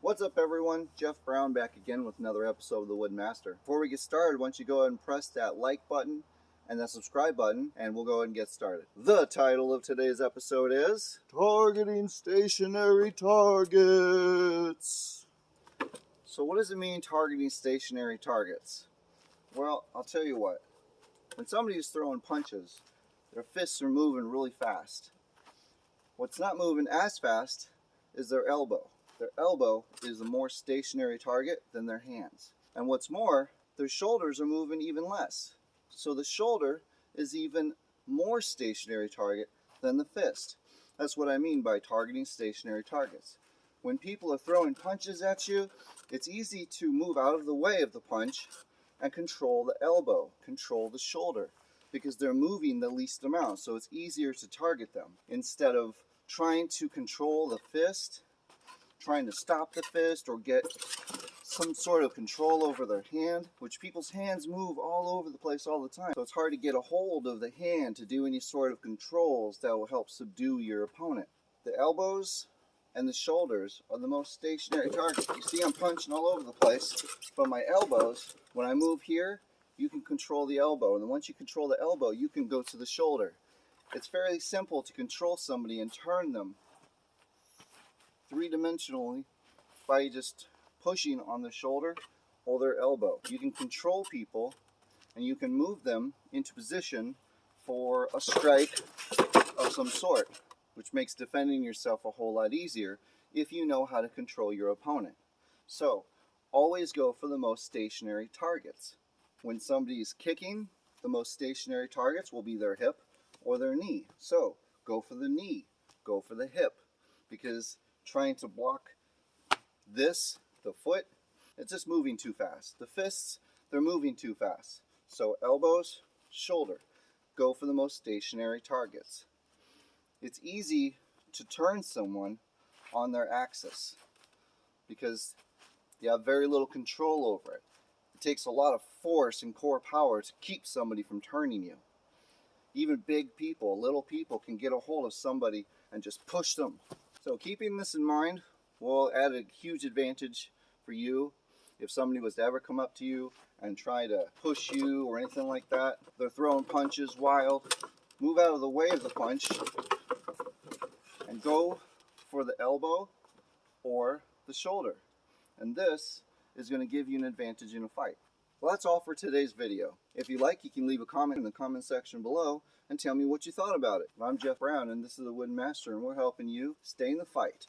What's up everyone, Jeff Brown back again with another episode of The Wooden Master. Before we get started, why don't you go ahead and press that like button and that subscribe button and we'll go ahead and get started. The title of today's episode is Targeting Stationary Targets. So what does it mean targeting stationary targets? Well, I'll tell you what. When somebody is throwing punches, their fists are moving really fast. What's not moving as fast is their elbow. Their elbow is a more stationary target than their hands. And what's more, their shoulders are moving even less. So the shoulder is even more stationary target than the fist. That's what I mean by targeting stationary targets. When people are throwing punches at you, it's easy to move out of the way of the punch and control the elbow, control the shoulder, because they're moving the least amount, so it's easier to target them. Instead of trying to control the fist, trying to stop the fist or get some sort of control over their hand, which people's hands move all over the place all the time. So it's hard to get a hold of the hand to do any sort of controls that will help subdue your opponent. The elbows and the shoulders are the most stationary targets. You see I'm punching all over the place, but my elbows, when I move here, you can control the elbow. And then once you control the elbow, you can go to the shoulder. It's fairly simple to control somebody and turn them three-dimensionally by just pushing on the shoulder or their elbow. You can control people and you can move them into position for a strike of some sort, which makes defending yourself a whole lot easier if you know how to control your opponent. So always go for the most stationary targets. When somebody is kicking, the most stationary targets will be their hip or their knee. So go for the knee, go for the hip, because trying to block this, the foot, it's just moving too fast. The fists, they're moving too fast. So elbows, shoulder, go for the most stationary targets. It's easy to turn someone on their axis because you have very little control over it. It takes a lot of force and core power to keep somebody from turning you. Even big people, little people can get a hold of somebody and just push them. So keeping this in mind will add a huge advantage for you if somebody was to ever come up to you and try to push you or anything like that. They're throwing punches wild. Move out of the way of the punch and go for the elbow or the shoulder. And this is going to give you an advantage in a fight. Well, that's all for today's video. If you like, you can leave a comment in the comment section below and tell me what you thought about it. I'm Jeff Brown and this is The Wooden Master, and we're helping you stay in the fight.